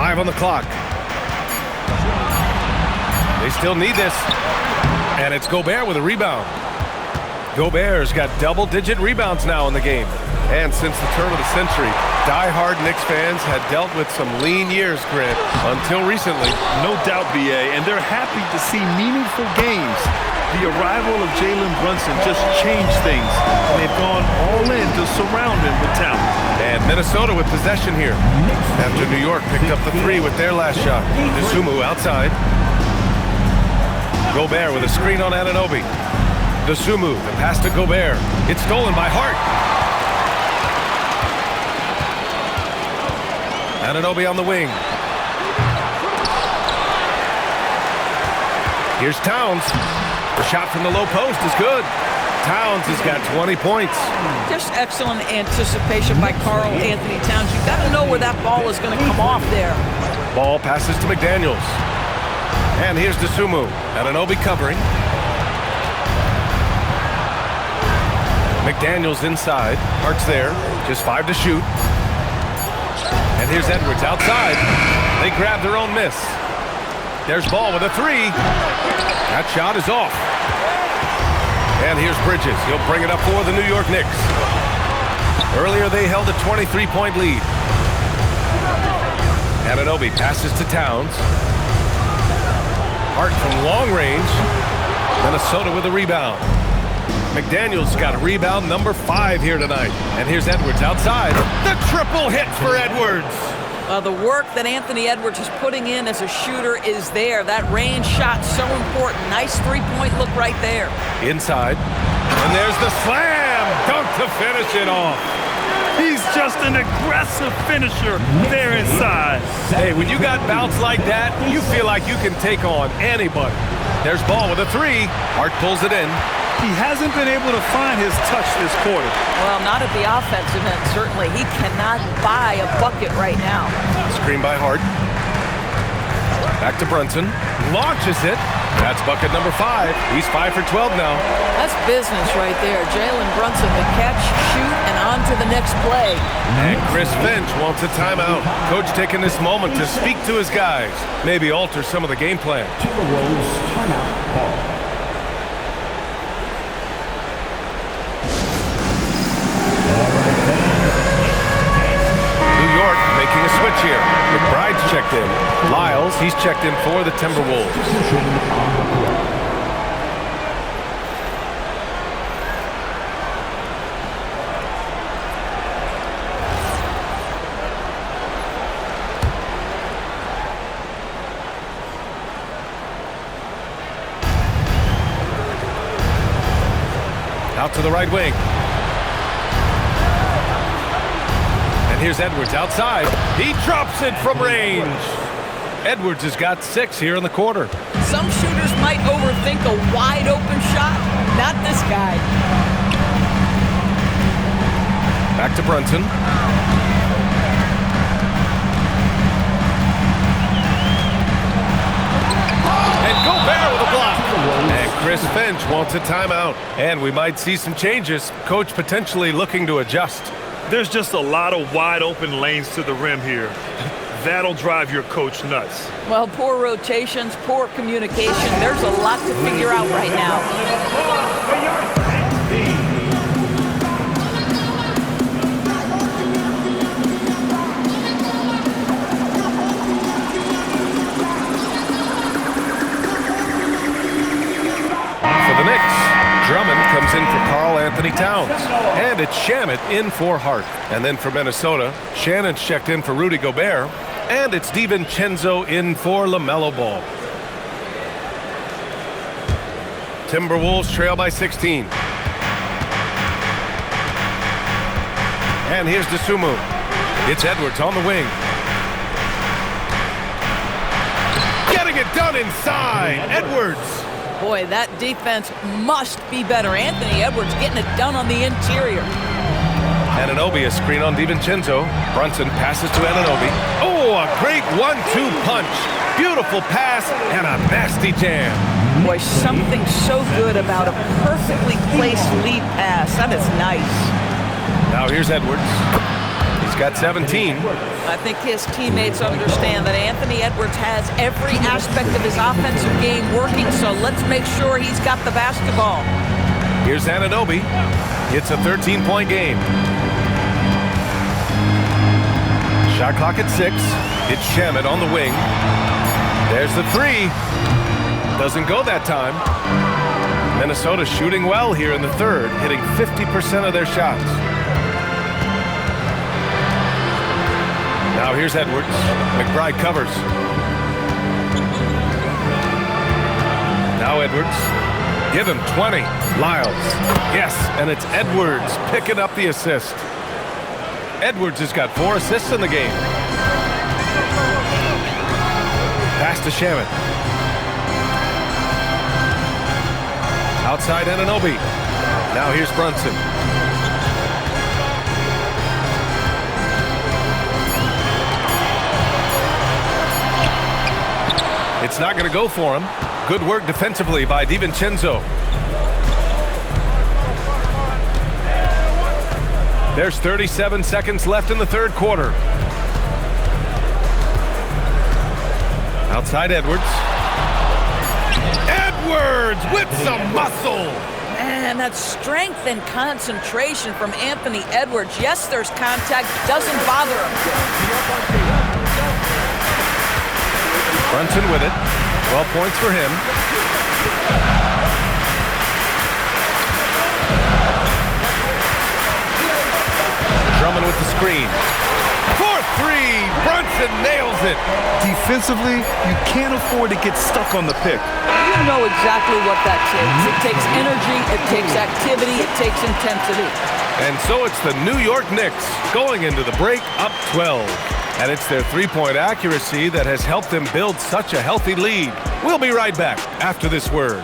5 on the clock. They still need this. And it's Gobert with a rebound. Gobert's got double-digit rebounds now in the game. And since the turn of the century, die-hard Knicks fans had dealt with some lean years, Grant, until recently. No doubt, B.A., and they're happy to see meaningful games. The arrival of Jalen Brunson just changed things, and they've gone all in to surround him with talent. And Minnesota with possession here after New York picked up the 3 with their last shot. Dosunmu outside. Gobert with a screen on Anunoby. Dosunmu, the pass to Gobert. It's stolen by Hart. Anunoby on the wing. Here's Towns. The shot from the low post is good. Towns has got 20 points. Just excellent anticipation by Karl Anthony Towns. You've got to know where that ball is going to come off there. Ball passes to McDaniels. And here's Dosunmu. Anunoby covering. McDaniels inside. Hart's there. Just 5 to shoot. And here's Edwards outside. They grab their own miss. There's Ball with a 3. That shot is off. And here's Bridges. He'll bring it up for the New York Knicks. Earlier they held a 23-point lead. Anunoby passes to Towns. Hart from long range. Minnesota with a rebound. McDaniels got a rebound number 5 here tonight. And here's Edwards outside. The triple hit for Edwards. The work that Anthony Edwards is putting in as a shooter is there. That range shot so important. Nice three-point look right there. Inside. And there's the slam dunk to finish it off. He's just an aggressive finisher there inside. Hey, when you got bounce like that, you feel like you can take on anybody. There's Ball with a 3. Hart pulls it in. He hasn't been able to find his touch this quarter. Well, not at the offensive end, certainly. He cannot buy a bucket right now. Screen by Hart. Back to Brunson. Launches it. That's bucket number 5. He's 5 for 12 now. That's business right there. Jalen Brunson, the catch, shoot, and on to the next play. And Chris Finch wants a timeout. Coach taking this moment to speak to his guys. Maybe alter some of the game plan. Timberwolves timeout. Making a switch here. McBride's checked in. Lyles, he's checked in for the Timberwolves. Out to the right wing. And here's Edwards outside. He drops it from range. Edwards has got 6 here in the quarter. Some shooters might overthink a wide open shot. Not this guy. Back to Brunson. And Gobert with a block. And Chris Finch wants a timeout. And we might see some changes. Coach potentially looking to adjust. There's just a lot of wide open lanes to the rim here. That'll drive your coach nuts. Well, poor rotations, poor communication. There's a lot to figure out right now. Drummond comes in for Karl Anthony Towns. And it's Shamet in for Hart. And then for Minnesota, Shannon's checked in for Rudy Gobert. And it's DiVincenzo in for LaMelo Ball. Timberwolves trail by 16. And here's Dosunmu. It's Edwards on the wing. Getting it done inside. Edwards. Boy, that defense must be better. Anthony Edwards getting it done on the interior. Anunoby, a screen on DiVincenzo. Brunson passes to Anunoby. Oh, a great 1-2 punch. Beautiful pass and a nasty jam. Boy, something so good about a perfectly placed lead pass. That is nice. Now here's Edwards. He's He's got 17. I think his teammates understand that Anthony Edwards has every aspect of his offensive game working, so let's make sure he's got the basketball. Here's Anunoby. It's a 13-point game. Shot clock at 6. It's Shamet on the wing. There's the three. Doesn't go that time. Minnesota shooting well here in the third, hitting 50% of their shots. Now here's Edwards. McBride covers. Now Edwards. Give him 20. Lyles. Yes, and it's Edwards picking up the assist. Edwards has got 4 assists in the game. Pass to Shamet. Outside Anunoby. Now here's Brunson. It's not going to go for him. Good work defensively by DiVincenzo. There's 37 seconds left in the third quarter. Outside Edwards. Edwards with some muscle. Man, that's strength and concentration from Anthony Edwards. Yes, there's contact. Doesn't bother him. Brunson with it. 12 points for him. Drummond with the screen. For 3. Brunson nails it. Defensively, you can't afford to get stuck on the pick. You know exactly what that takes. It takes energy, it takes activity, it takes intensity. And so it's the New York Knicks going into the break up 12. And it's their three-point accuracy that has helped them build such a healthy lead. We'll be right back after this word.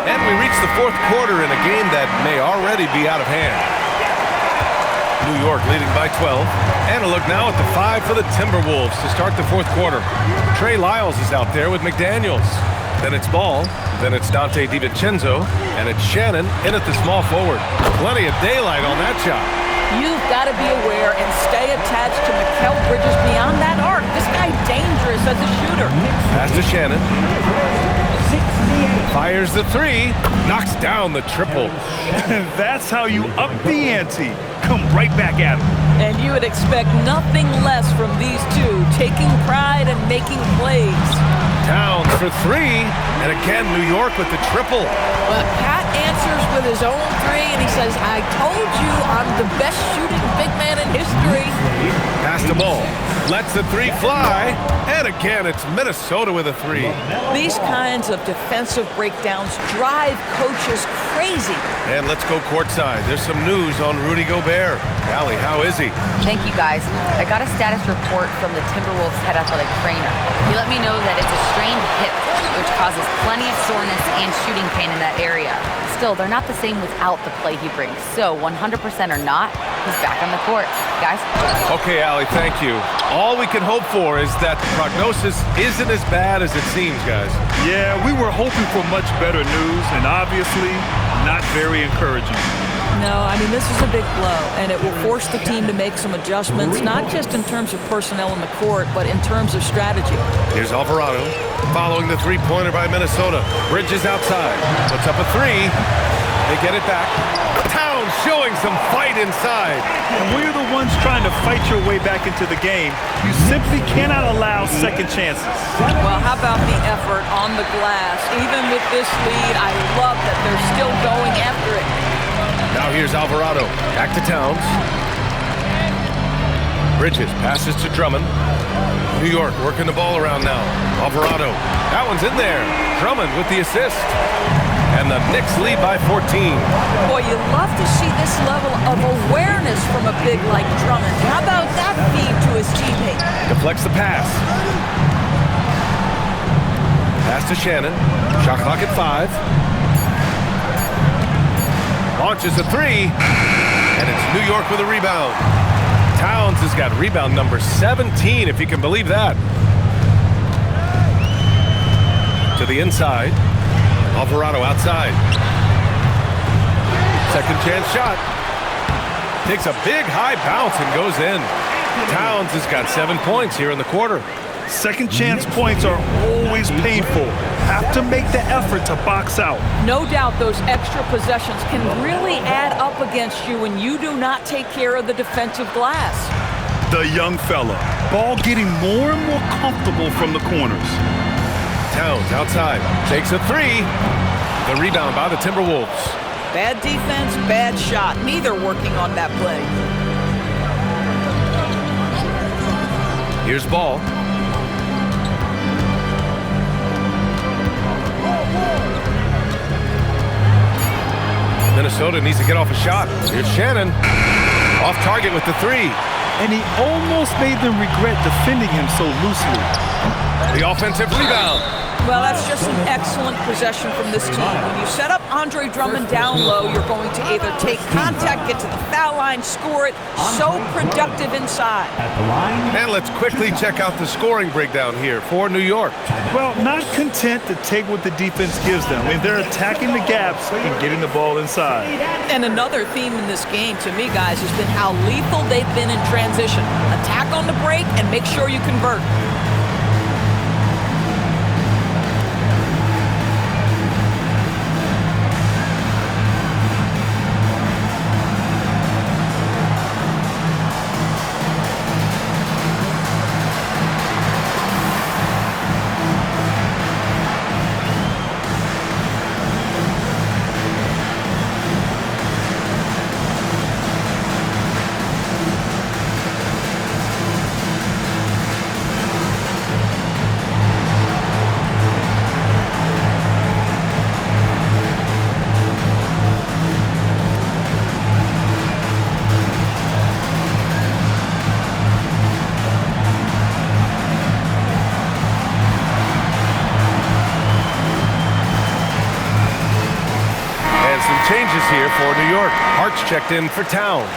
And we reach the fourth quarter in a game that may already be out of hand. New York leading by 12. And a look now at the 5 for the Timberwolves to start the fourth quarter. Trey Lyles is out there with McDaniels. Then it's Ball. Then it's Dante DiVincenzo. And it's Shannon in at the small forward. Plenty of daylight on that shot. You've got to be aware and stay attached to Mikal Bridges beyond that arc. This guy's dangerous as a shooter. Pass to Shannon. Fires the 3. Knocks down the triple. That's how you up the ante. Come right back at him. And you would expect nothing less from these two, taking pride and making plays. Towns for 3. And again, New York with the triple. But Pat answers with his own 3, and he says, I told you I'm the best shooting big man in history. Pass the ball. Lets the 3 fly. And again, it's Minnesota with a 3. These kinds of defensive breakdowns drive coaches crazy. And let's go courtside. There's some news on Rudy Gobert. Allie, how is he? Thank you, guys. I got a status report from the Timberwolves head athletic trainer. He let me know that it's a strained hip, which causes plenty of soreness and shooting pain in that area. Still, they're not the same without the play he brings. So 100% or not, he's back on the court. Guys? Okay, Allie, thank you. All we can hope for is that the prognosis isn't as bad as it seems, guys. Yeah, we were hoping for much better news, and obviously not very encouraging. No, I mean, this is a big blow, and it will force the team to make some adjustments, not just in terms of personnel in the court, but in terms of strategy. Here's Alvarado following the three-pointer by Minnesota. Bridges outside. Puts up a 3. They get it back. Towns showing some fight inside. And when you're the ones trying to fight your way back into the game, you simply cannot allow second chances. Well, how about the effort on the glass? Even with this lead, I love that they're still going after it. Now here's Alvarado. Back to Towns. Bridges passes to Drummond. New York working the ball around now. Alvarado. That one's in there. Drummond with the assist. And the Knicks lead by 14. Boy, you love to see this level of awareness from a big like Drummond. How about that feed to his teammate? Deflects the pass. Pass to Shannon. Shot clock at 5. Launches a three, and it's New York with a rebound. Towns has got rebound number 17, if you can believe that. To the inside. Alvarado outside. Second chance shot. Takes a big high bounce and goes in. Towns has got 7 points here in the quarter. Second chance points are always painful. Have to make the effort to box out. No doubt those extra possessions can really add up against you when you do not take care of the defensive glass. The young fella. Ball getting more and more comfortable from the corners. Towns outside. Takes a three. The rebound by the Timberwolves. Bad defense, bad shot. Neither working on that play. Here's Ball. Minnesota needs to get off a shot. Here's Shannon. Off target with the three. And he almost made them regret defending him so loosely. The offensive rebound. Well, that's just an excellent possession from this team. When you set up Andre Drummond down low, you're going to either take contact, get to the foul line, score it. So productive inside. And let's quickly check out the scoring breakdown here for New York. Well, not content to take what the defense gives them. I mean, they're attacking the gaps and getting the ball inside. And another theme in this game, to me, guys, has been how lethal they've been in transition. Attack on the break and make sure you convert. Changes here for New York. Hart's checked in for Towns.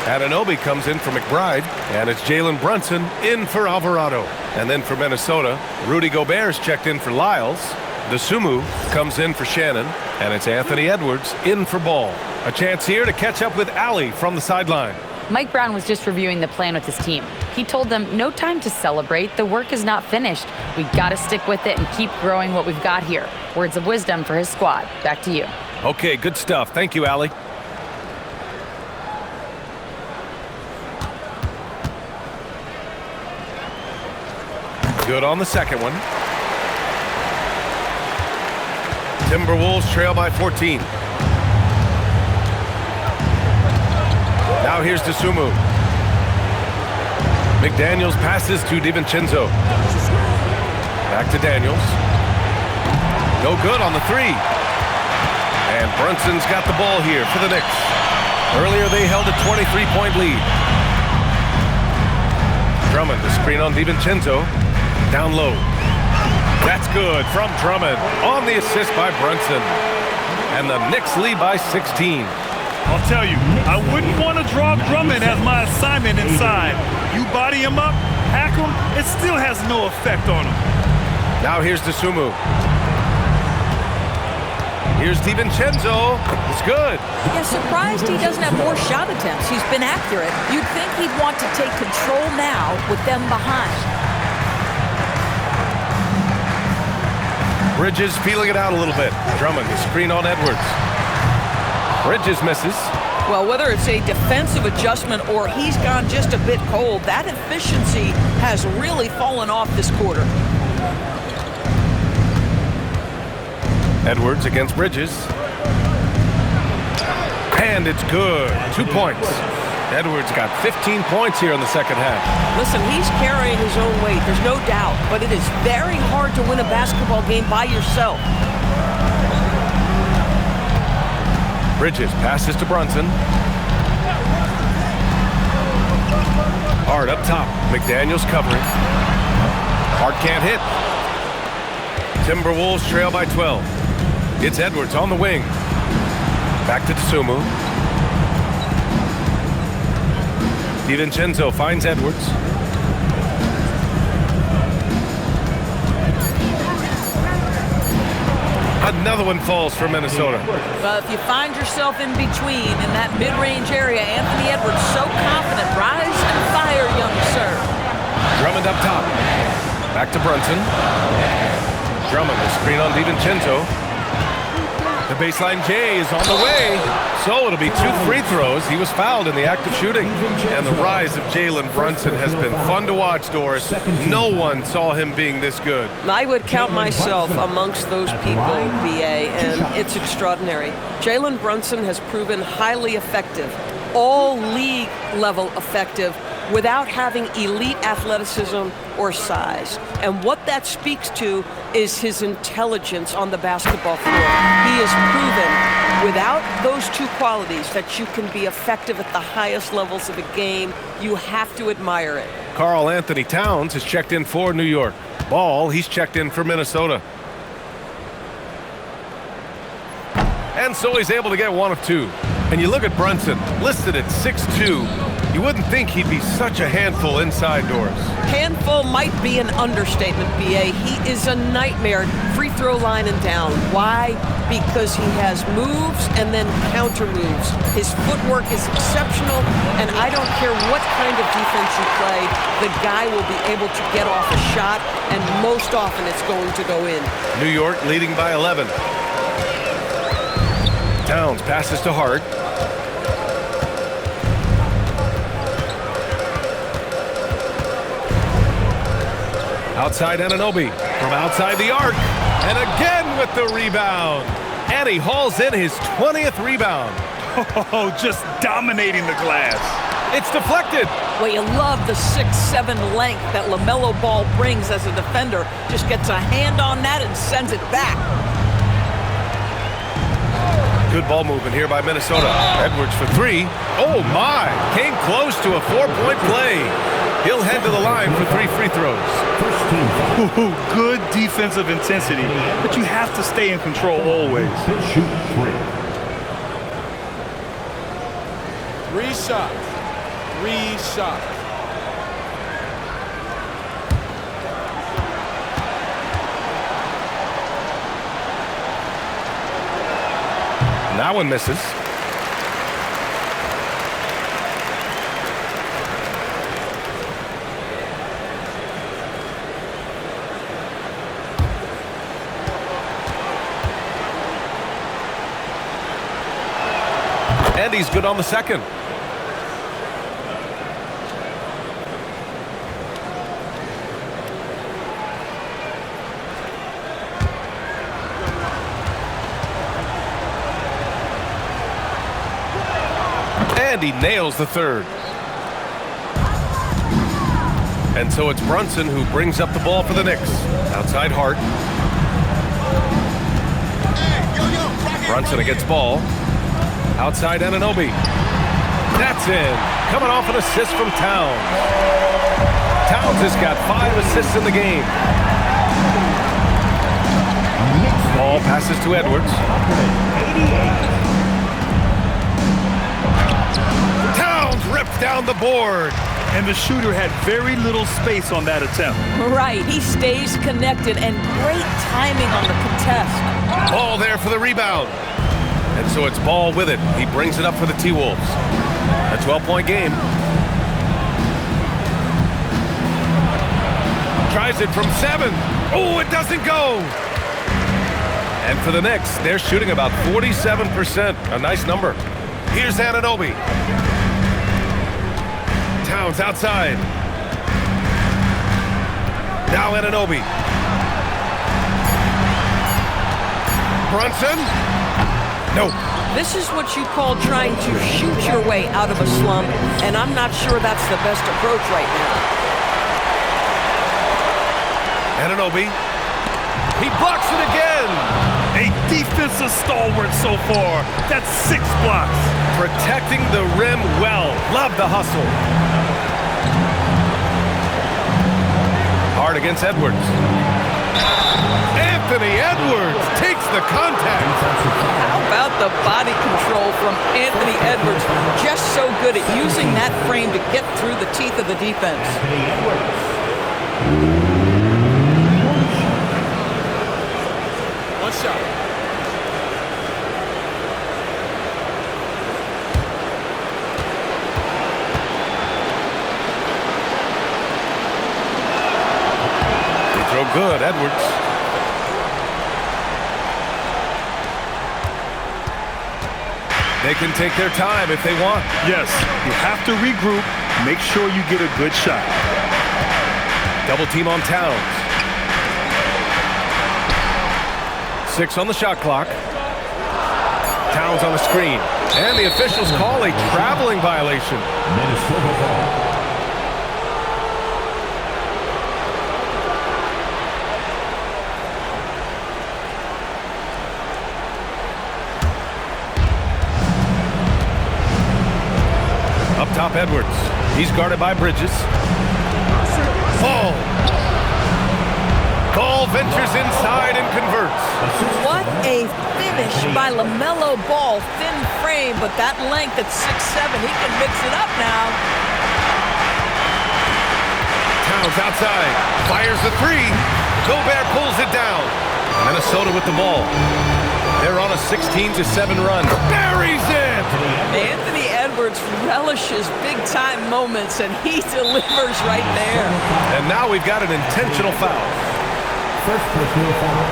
Anunoby comes in for McBride. And it's Jalen Brunson in for Alvarado. And then for Minnesota, Rudy Gobert's checked in for Lyles. Dosunmu comes in for Shannon. And it's Anthony Edwards in for Ball. A chance here to catch up with Allie from the sideline. Mike Brown was just reviewing the plan with his team. He told them, no time to celebrate. The work is not finished. We got to stick with it and keep growing what we've got here. Words of wisdom for his squad. Back to you. Okay, good stuff. Thank you, Allie. Good on the second one. Timberwolves trail by 14. Now here's Dosunmu. McDaniels passes to DiVincenzo. Back to Daniels. No good on the three. And Brunson's got the ball here for the Knicks. Earlier they held a 23-point lead. Drummond, the screen on DiVincenzo. Down low. That's good from Drummond on the assist by Brunson. And the Knicks lead by 16. I'll tell you, I wouldn't want to draw Drummond as my assignment inside. You body him up, hack him, it still has no effect on him. Now here's Dosunmu. Here's DiVincenzo. It's good. Yeah, surprised he doesn't have more shot attempts. He's been accurate. You'd think he'd want to take control now with them behind. Bridges feeling it out a little bit. Drummond, the screen on Edwards. Bridges misses. Well, whether it's a defensive adjustment or he's gone just a bit cold, that efficiency has really fallen off this quarter. Edwards against Bridges. And it's good. 2 points. Edwards got 15 points here in the second half. Listen, he's carrying his own weight, there's no doubt, but it is very hard to win a basketball game by yourself. Bridges passes to Brunson. Hart up top. McDaniels covering. Hart can't hit. Timberwolves trail by 12. It's Edwards on the wing. Back to Tsumu. DiVincenzo finds Edwards. Another one falls for Minnesota. Well, if you find yourself in between in that mid-range area, Anthony Edwards so confident. Rise and fire, young sir. Drummond up top. Back to Brunson. Drummond will screen on DiVincenzo. The baseline J is on the way. So it'll be 2 free throws. He was fouled in the act of shooting. And the rise of Jalen Brunson has been fun to watch, Doris. No one saw him being this good. I would count myself amongst those people, BA, and it's extraordinary. Jalen Brunson has proven highly effective, all league level effective, without having elite athleticism or size. And what that speaks to is his intelligence on the basketball floor. He has proven without those two qualities that you can be effective at the highest levels of a game. You have to admire it. Karl Anthony Towns has checked in for New York. Ball, he's checked in for Minnesota. And so he's able to get 1 of 2. And you look at Brunson, listed at 6'2". You wouldn't think he'd be such a handful inside, Doris. Handful might be an understatement, BA. He is a nightmare free throw line and down. Why? Because he has moves and then counter moves. His footwork is exceptional, and I don't care what kind of defense you play, the guy will be able to get off a shot, and most often it's going to go in. New York leading by 11. Towns passes to Hart. Outside Anunoby from outside the arc. And again with the rebound. And he hauls in his 20th rebound. Oh, just dominating the glass. It's deflected. Well, you love the 6'7" length that LaMelo Ball brings as a defender. Just gets a hand on that and sends it back. Good ball movement here by Minnesota. Edwards for 3. Oh my! Came close to a 4-point play. He'll head to the line for 3 free throws. Ooh, good defensive intensity, but you have to stay in control always. Shoot 3. 3 shots. 3 shots. That one misses. And he's good on the second. And he nails the third. And so it's Brunson who brings up the ball for the Knicks. Outside Hart. Brunson against Ball. Outside Anunoby. That's in. Coming off an assist from Towns. Towns has got 5 assists in the game. Ball passes to Edwards. Towns rips down the board. And the shooter had very little space on that attempt. Right, he stays connected, and great timing on the contest. Ball there for the rebound. And so it's Ball with it. He brings it up for the T-Wolves. A 12-point game. Tries it from 7. Oh, it doesn't go. And for the Knicks, they're shooting about 47%. A nice number. Here's Anunoby. Towns outside. Now Anunoby. Brunson. No. This is what you call trying to shoot your way out of a slump, and I'm not sure that's the best approach right now. Anunoby. He blocks it again. A defensive stalwart so far. That's 6 blocks. Protecting the rim well. Love the hustle. Hard against Edwards. And Anthony Edwards takes the contact. How about the body control from Anthony Edwards? Just so good at using that frame to get through the teeth of the defense. One shot. Throw good, Edwards. They can take their time if they want. Yes, you have to regroup. Make sure you get a good shot. Double team on Towns. 6 on the shot clock. Towns on the screen. And the officials call a traveling violation. Minnesota ball. Up top, Edwards. He's guarded by Bridges. Ball. Ball ventures inside and converts. What a finish by LaMelo Ball. Thin frame, but that length at 6'7", he can mix it up now. Towns outside. Fires the 3. Gobert pulls it down. Minnesota with the ball. They're on a 16-7 run. Buries it! Anthony Edwards relishes big-time moments, and he delivers right there. And now we've got an intentional foul. First personal foul.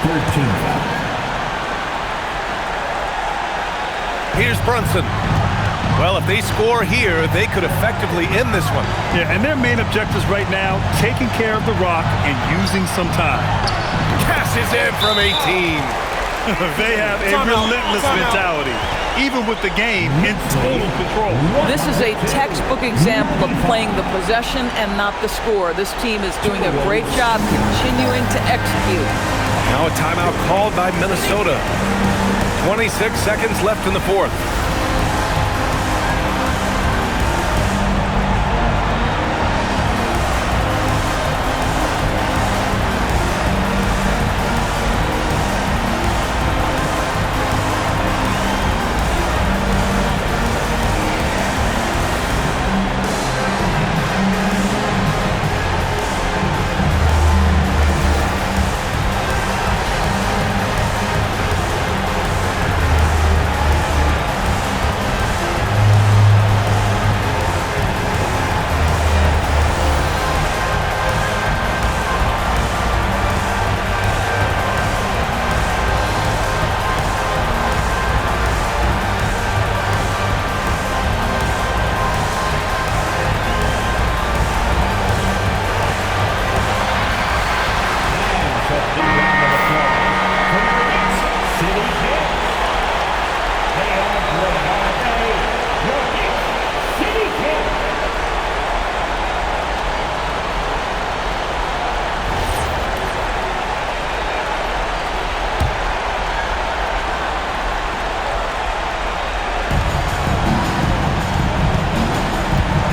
Third team foul. Here's Brunson. Well, if they score here, they could effectively end this one. Yeah, and their main objectives right now, taking care of the rock and using some time. Cashes in from 18. They have a relentless mentality, even with the game in total control. This is a textbook example of playing the possession and not the score. This team is doing a great job continuing to execute. Now a timeout called by Minnesota. 26 seconds left in the fourth.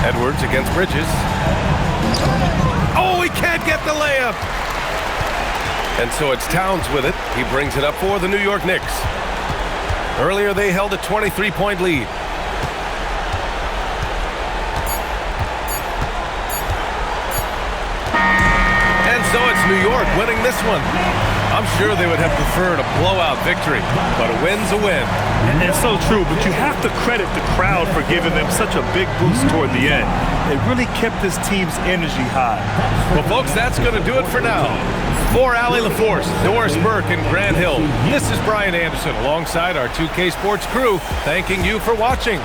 Edwards against Bridges. Oh, he can't get the layup. And so it's Towns with it. He brings it up for the New York Knicks. Earlier, they held a 23-point lead. And so it's New York winning this one. I'm sure they would have preferred a blowout victory, but a win's a win. And it's so true, but you have to credit the crowd for giving them such a big boost toward the end. It really kept this team's energy high. Well, folks, that's going to do it for now. For Allie LaForce, Doris Burke, and Grant Hill, this is Brian Anderson alongside our 2K Sports crew, thanking you for watching.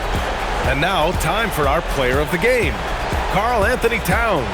And now, time for our player of the game, Karl Anthony Towns.